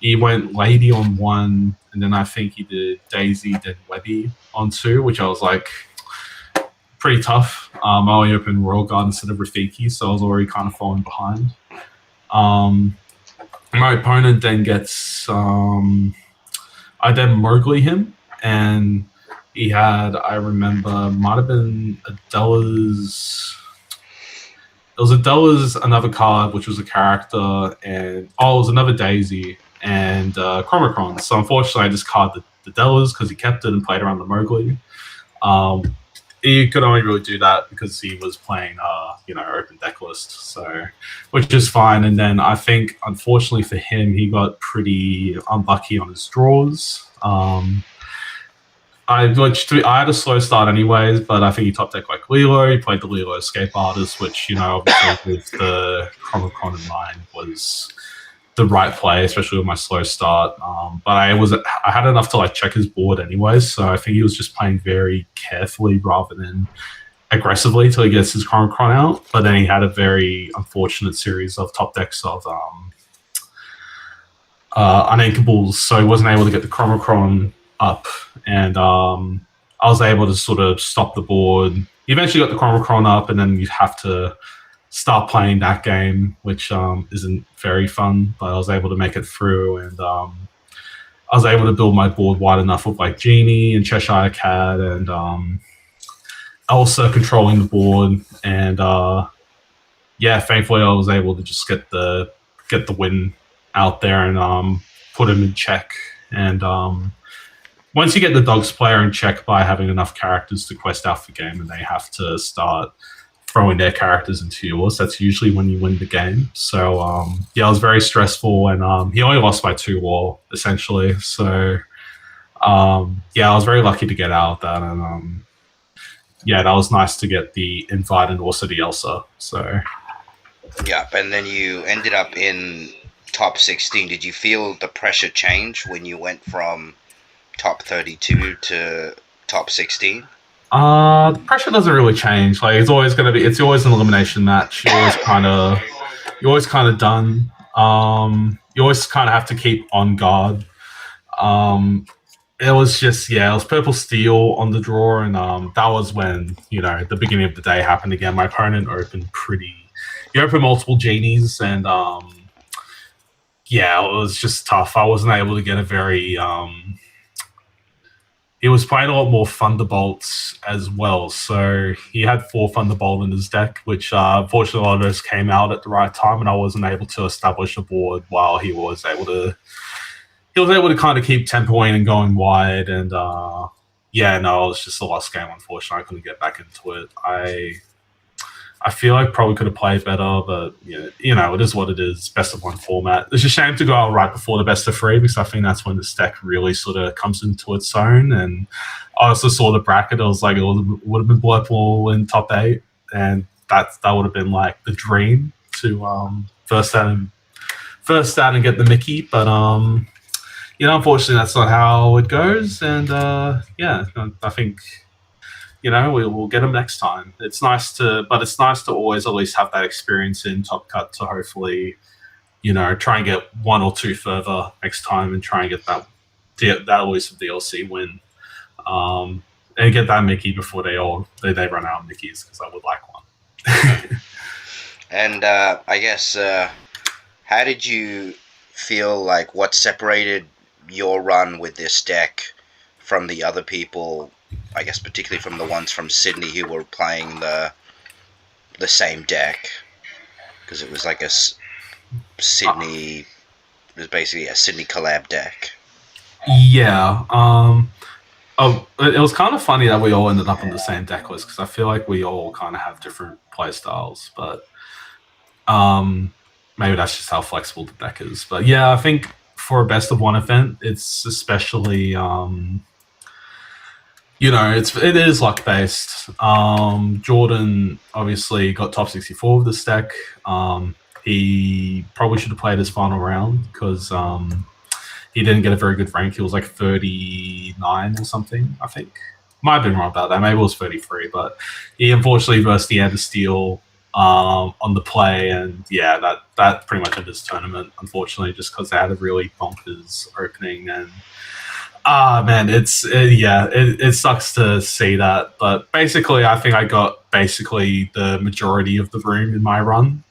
He went Lady on 1, and then I think he did Daisy, then Webby on 2, which I was like, pretty tough. I only opened Royal Guard instead of Rafiki, so I was already kind of falling behind. My opponent then gets... I then Mowgli him, and he had, I remember, might have been Adela's... It was Adela's another card, which was a character, and... it was another Daisy, and Chromacron. So unfortunately, I just carded the Della's, because he kept it and played around the Mowgli. He could only really do that because he was playing, open deck list, so, which is fine. And then I think, unfortunately for him, he got pretty unlucky on his draws. I had a slow start anyways, but I think he top decked like Lilo. He played the Lilo Escape Artist, which, obviously with the Chromacron in mind was the right play, especially with my slow start. But I had enough to check his board anyways, so I think he was just playing very carefully rather than aggressively till he gets his Chromacron out. But then he had a very unfortunate series of top decks of Unankables, so he wasn't able to get the Chromacron up, and I was able to sort of stop the board. He eventually got the Chromacron up, and then you have to start playing that game, which isn't very fun, but I was able to make it through, and I was able to build my board wide enough with like Genie and Cheshire Cat and Elsa controlling the board, and yeah, thankfully I was able to just get the win out there and put him in check. And once you get the dogs player in check by having enough characters to quest out the game, and they have to start throwing their characters into yours, that's usually when you win the game. So yeah, it was very stressful, and he only lost by 2 war essentially. So yeah, I was very lucky to get out of that, and yeah, that was nice to get the invite and also the Elsa. So Yeah, and then you ended up in top 16. Did you feel the pressure change when you went from top 32 to top 16? the pressure doesn't really change. Like it's always an elimination match. You're always kind of done. You always kind of have to keep on guard. Um, it was just it was purple steel on the draw, and that was when the beginning of the day happened again. My opponent opened pretty. He opened multiple genies, and yeah, it was just tough. I wasn't able to get a very. He was playing a lot more Thunderbolts as well, so he had 4 Thunderbolt in his deck, which unfortunately a lot of those came out at the right time, and I wasn't able to establish a board while he was able to. He was able to kind of keep tempoing and going wide, and yeah, no, it was just a lost game. Unfortunately, I couldn't get back into it. I feel like probably could have played better, but it is what it is. Best of 1 format. It's a shame to go out right before the best of 3 because I think that's when this deck really sort of comes into its own. And I also saw the bracket. It was like it would have been Blackpool in top 8, and that would have been like the dream to first out and get the Mickey. But unfortunately, that's not how it goes. And yeah, I think we'll get them next time. It's nice to always at least have that experience in Top Cut to hopefully, try and get 1 or 2 further next time and try and get that elusive DLC win, and get that Mickey before they run out of Mickeys because I would like one. And I guess how did you feel like what separated your run with this deck from the other people? I guess particularly from the ones from Sydney who were playing the same deck, because it was like Sydney. It was basically a Sydney collab deck. Yeah. It was kind of funny that we all ended up on the same deck list because I feel like we all kind of have different play styles, but maybe that's just how flexible the deck is. But yeah, I think for a best of 1 event, it's especially it is luck based. Jordan obviously got top 64 of this deck. He probably should have played his final round because he didn't get a very good rank. He was like 39 or something, I think. Might have been wrong about that. Maybe it was 33, but he unfortunately versed the Ender Steel on the play, and yeah, that pretty much ended his tournament, unfortunately, just because they had a really bonkers opening. And man, it sucks to see that, but basically, I think I got basically the majority of the room in my run.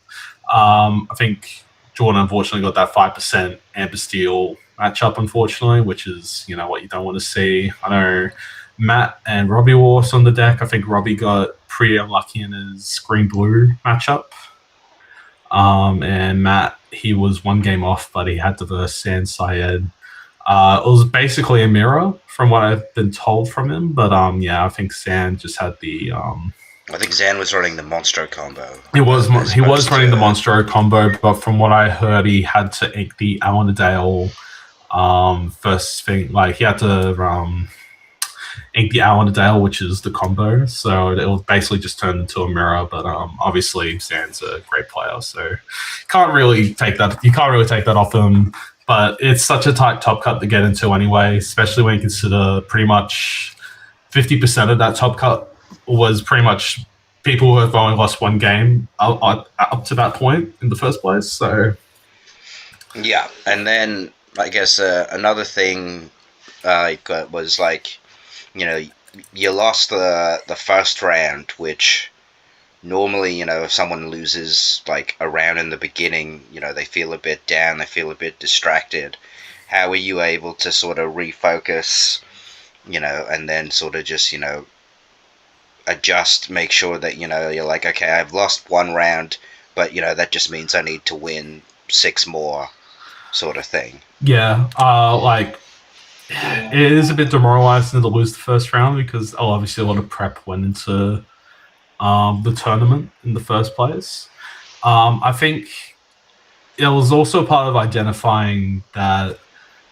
I think Jordan unfortunately got that 5% Amber Steel matchup, unfortunately, which is what you don't want to see. I know Matt and Robbie were also on the deck. I think Robbie got pretty unlucky in his green blue matchup. And Matt, he was 1 game off, but he had to verse San Syed. It was basically a mirror from what I've been told from him, but yeah, I think San just had the. I think Zan was running the Monstro combo. He was running the Monstro combo, but from what I heard, he had to ink the Allendale first thing. Like he had to ink the Allendale, which is the combo. So it was basically just turned into a mirror. But obviously, Zan's a great player, so you can't really take that off him. But it's such a tight top cut to get into anyway, especially when you consider pretty much 50% of that top cut was pretty much people who have only lost 1 game up to that point in the first place. So yeah, and then I guess another thing was like, you lost the first round, which normally, if someone loses like a round in the beginning, they feel a bit down, they feel a bit distracted. how were you able to sort of refocus, and then sort of just, adjust, make sure that, you're like, okay, I've lost one round, but, that just means I need to win six more, sort of thing. Yeah, like it is a bit demoralizing to lose the first round because obviously a lot of prep went into the tournament in the first place. I think it was also part of identifying that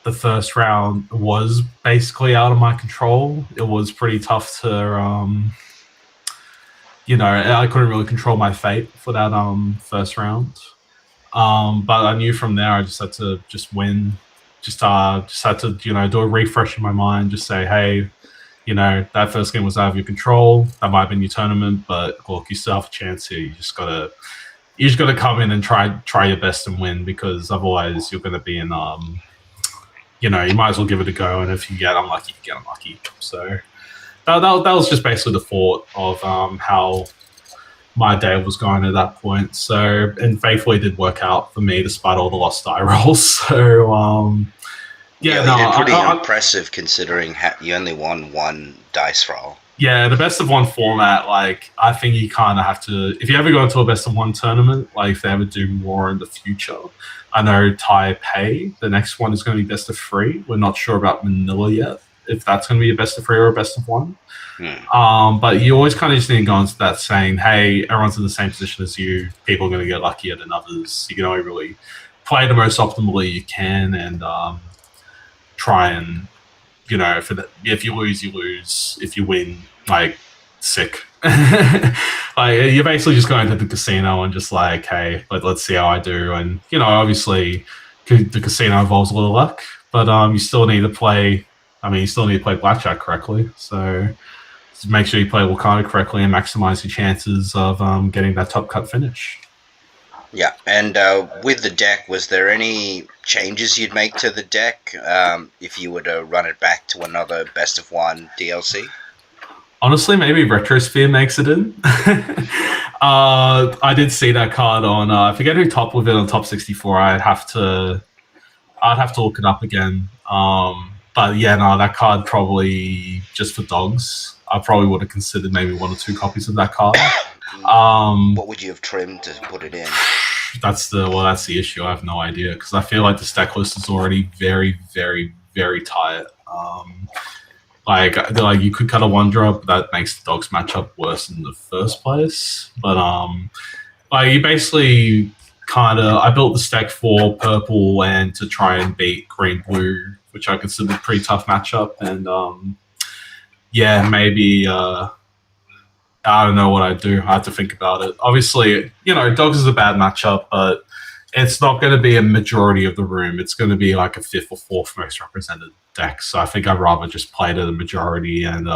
the first round was basically out of my control. It was pretty tough to, I couldn't really control my fate for that first round. But I knew from there I just had to just win. Just had to, do a refresh in my mind. Just say, hey, that first game was out of your control. That might have been your tournament, but look, you still have a chance here. You just gotta come in and try your best and win, because otherwise you're gonna be in you might as well give it a go. And if you get unlucky, you get unlucky. So that was just basically the thought of how my day was going at that point. So, and faithfully did work out for me despite all the lost die rolls. So Yeah, you did pretty impressive considering you only won one dice roll. Yeah, the best of one format, like, I think you kind of have to, if you ever go into a best of one tournament, like, if they ever do more in the future, I know Taipei, the next one is going to be best of three. We're not sure about Manila yet, if that's going to be a best of three or a best of one. But you always kind of just need to go into that saying, hey, everyone's in the same position as you. People are going to get luckier than others. You can only really play the most optimally you can, and try and, if you lose, you lose. If you win, like, sick. Like, you're basically just going to the casino and just like, hey, let's see how I do. And, obviously the casino involves a little luck, but you still need to play. You still need to play blackjack correctly. So just make sure you play Lorcana correctly and maximize your chances of getting that top cut finish. Yeah, and with the deck, was there any changes you'd make to the deck if you were to run it back to another best of one DLC? Honestly, maybe Retrosphere makes it in. I did see that card on. I forget who top with it on top 64. I'd have to look it up again. But yeah, no, that card probably just for dogs. I probably would have considered maybe one or two copies of that card. What would you have trimmed to put it in? That's the issue. I have no idea, because I feel like the stack list is already very, very, very tight. Like you could cut a one drop that makes the dogs matchup worse in the first place. But like, you basically I built the stack for purple and to try and beat green blue, which I consider a pretty tough matchup. And yeah, maybe I don't know what I'd do. I have to think about it. Obviously, dogs is a bad matchup, but it's not going to be a majority of the room. It's going to be like a fifth or fourth most represented deck. So I think I'd rather just play to the majority and,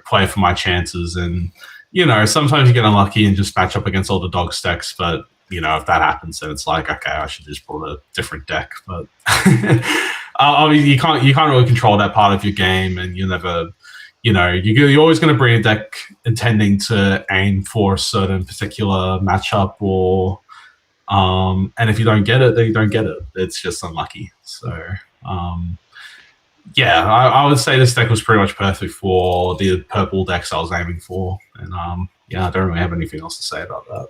play for my chances. And, sometimes you get unlucky and just match up against all the dog stacks. But, if that happens, then it's like, okay, I should just pull a different deck. But obviously you can't really control that part of your game, and you never, you're always going to bring a deck intending to aim for a certain particular matchup, or and if you don't get it, then you don't get it. It's just unlucky. So yeah, I would say this deck was pretty much perfect for the purple decks I was aiming for. And yeah, I don't really have anything else to say about that.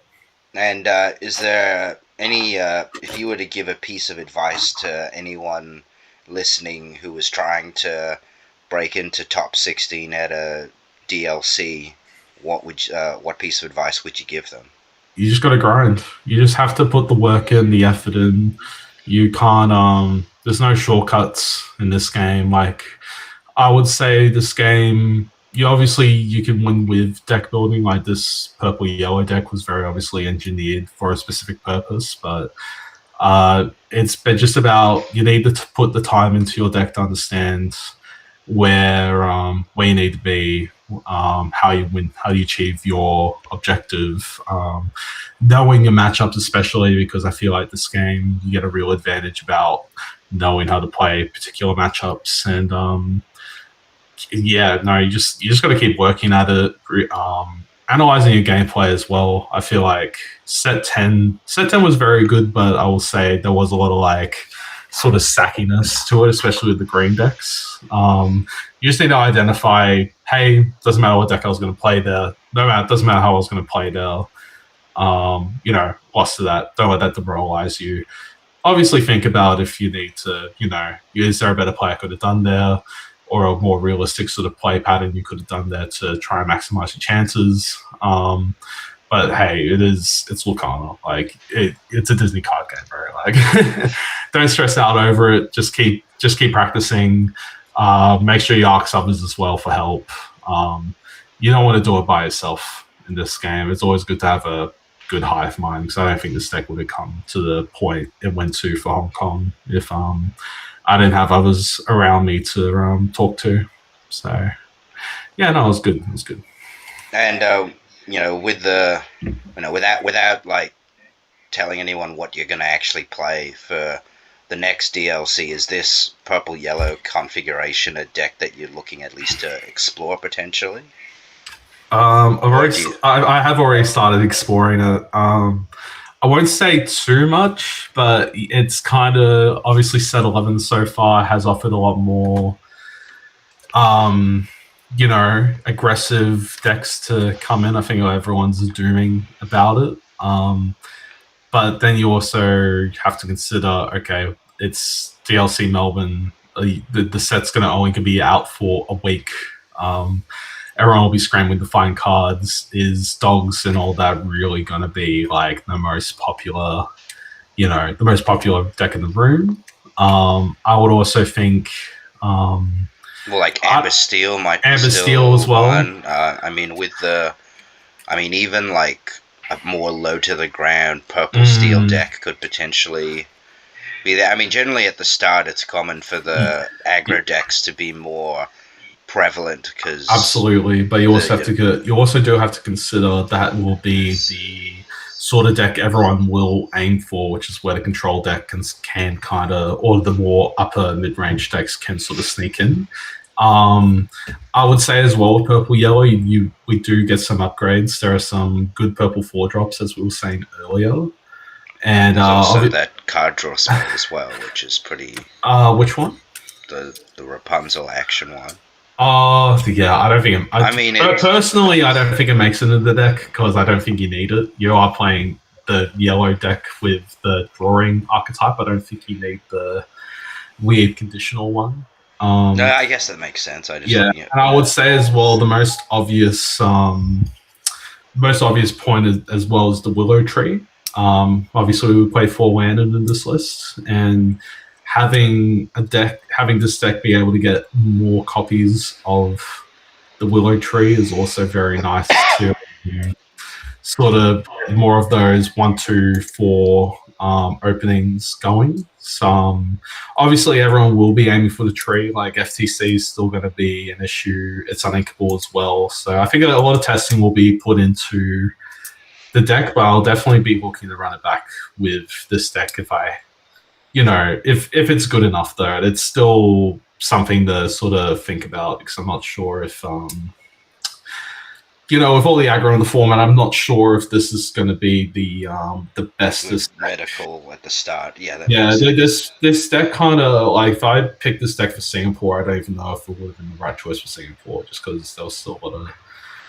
And is there any, if you were to give a piece of advice to anyone listening who was trying to break into top 16 at a DLC, what piece of advice would you give them? You just got to grind. You just have to put the work in, the effort in. You can't. There's no shortcuts in this game. Like, I would say this game, you can win with deck building. Like, this purple yellow deck was very obviously engineered for a specific purpose, but it's been just about, you need to put the time into your deck to understand where you need to be, how you win, how you achieve your objective, knowing your matchups, especially because I feel like this game you get a real advantage about knowing how to play particular matchups. And yeah, no, you just got to keep working at it, analyzing your gameplay as well. I feel like set 10 was very good, but I will say there was a lot of like sort of sackiness to it, especially with the green decks. You just need to identify, hey, doesn't matter what deck I was going to play there. Doesn't matter how I was going to play there. Lost to that. Don't let that demoralize you. Obviously, think about if you need to, is there a better play I could have done there, or a more realistic sort of play pattern you could have done there to try and maximize your chances. But hey, it's Lorcana. Like it's a Disney card game, bro. Like don't stress out over it. Just keep practicing. Make sure you ask others as well for help. You don't want to do it by yourself in this game. It's always good to have a good hive mind, because I don't think this deck would have come to the point it went to for Hong Kong if I didn't have others around me to talk to. So yeah, no, it was good. It was good. And with the without like telling anyone what you're going to actually play for the next DLC, is this purple yellow configuration a deck that you're looking at least to explore potentially? I have already started exploring it. I won't say too much, but it's kind of obviously set 11 so far has offered a lot more, aggressive decks to come in. I think everyone's dooming about it. But then you also have to consider, okay, it's DLC Melbourne. The set's going to only be out for a week. Everyone will be scrambling to find cards. Is dogs and all that really going to be like the most popular deck in the room? I would also think, like Amber Steel might be Amber Steel as well. Even like a more low to the ground purple steel deck could potentially be there. I mean, generally at the start, it's common for the aggro decks to be more prevalent, because absolutely, but you also do have to consider that will be the sort of deck everyone will aim for, which is where the control deck can kind of, or the more upper mid-range decks can sort of sneak in. I would say as well with purple yellow, we do get some upgrades. There are some good purple 4-drops, as we were saying earlier, and there's also that card draw spell as well, which is pretty. Which one? The Rapunzel action one. Yeah, I don't think. Personally, I don't think it makes it into the deck, because I don't think you need it. You are playing the yellow deck with the drawing archetype. I don't think you need the weird conditional one. No, I guess that makes sense. And I would say as well, the most obvious point as well is the Willow Tree. Obviously, we play 4 landed in this list, and having this deck be able to get more copies of the Willow Tree is also very nice to sort of more of those 1, 2, 4 openings going. So obviously everyone will be aiming for the tree. Like FTC is still going to be an issue. It's uninkable as well. So I think a lot of testing will be put into the deck, but I'll definitely be looking to run it back with this deck if it's good enough, though. It's still something to sort of think about, because I'm not sure if, with all the aggro in the format, I'm not sure if this is going to be the bestest medical at the start. This deck kind of, like, if I picked this deck for Singapore, I don't even know if it would have been the right choice for Singapore, just because there was still a lot of,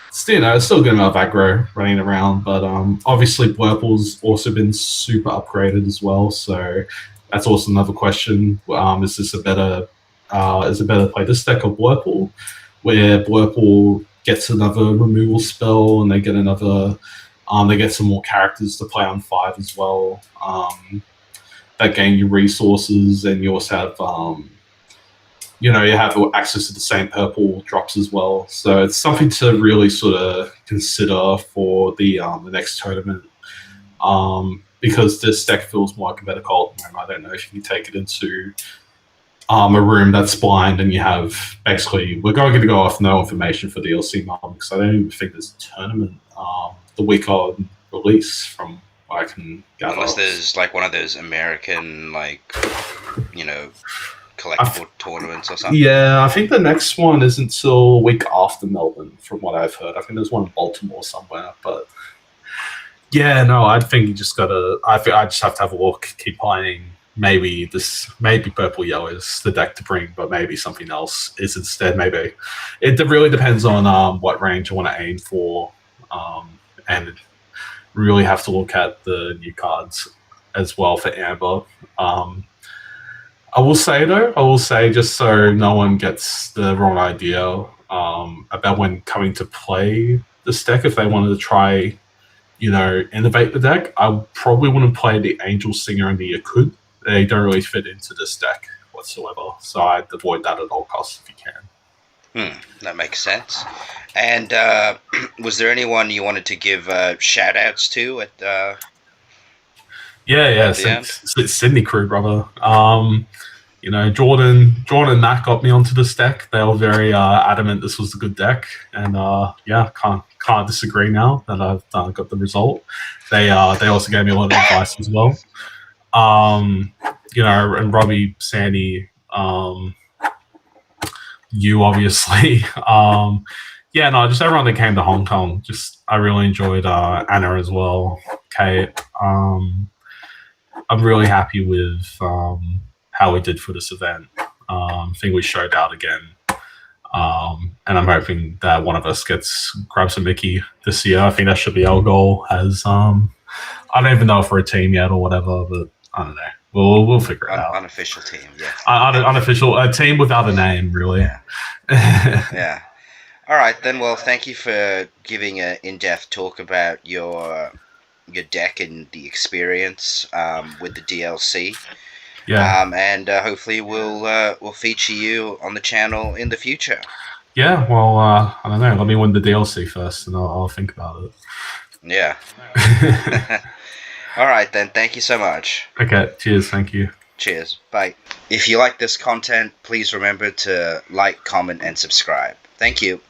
it's still a good amount of aggro running around. But obviously Blurple's also been super upgraded as well, so that's also another question. Is this a better play this deck or Blurple, where Blurple gets another removal spell and they get they get some more characters to play on 5 as well, that gain you resources, and you also have you have access to the same purple drops as well. So it's something to really sort of consider for the next tournament, because this deck feels more like a better call. I don't know if you can take it into a room that's blind, and you have basically, we're going to go off no information for the DLC mod, because I don't even think there's a tournament the week of release, from what I can gather. Unless there's like one of those American collectible tournaments or something. Yeah, I think the next one isn't until a week after Melbourne, from what I've heard. I think there's one in Baltimore somewhere, but yeah, no, I think you just gotta. I just have to have a look, keep playing, maybe purple yellow is the deck to bring, but maybe something else is instead. Maybe it really depends on what range I want to aim for, and really have to look at the new cards as well for Amber. I will say just so no one gets the wrong idea about when coming to play this deck, if they wanted to try, innovate the deck, I probably wouldn't play the Angel Singer and the Yakud. They don't really fit into this deck whatsoever, so I'd avoid that at all costs if you can. That makes sense. And was there anyone you wanted to give shout-outs to at Sydney crew, brother. Jordan and Matt got me onto this deck. They were very adamant this was a good deck, and can't disagree now that I've got the result. They also gave me a lot of advice as well. And Robbie, Sandy, you obviously, just everyone that came to Hong Kong. I really enjoyed Anna as well, Kate. I'm really happy with how we did for this event. I think we showed out again. And I'm hoping that one of us grabs a Mickey this year. I think that should be our goal. I don't even know if we're a team yet or whatever, but I don't know. We'll figure it out. Unofficial team, yeah. Unofficial, a team without a name, really. Yeah. Yeah. All right, then. Well, thank you for giving an in-depth talk about your deck and the experience with the DLC. Yeah. And hopefully we'll feature you on the channel in the future. Yeah. Well, I don't know. Let me win the DLC first, and I'll think about it. Yeah. All right, then. Thank you so much. Okay. Cheers. Thank you. Cheers. Bye. If you like this content, please remember to like, comment, and subscribe. Thank you.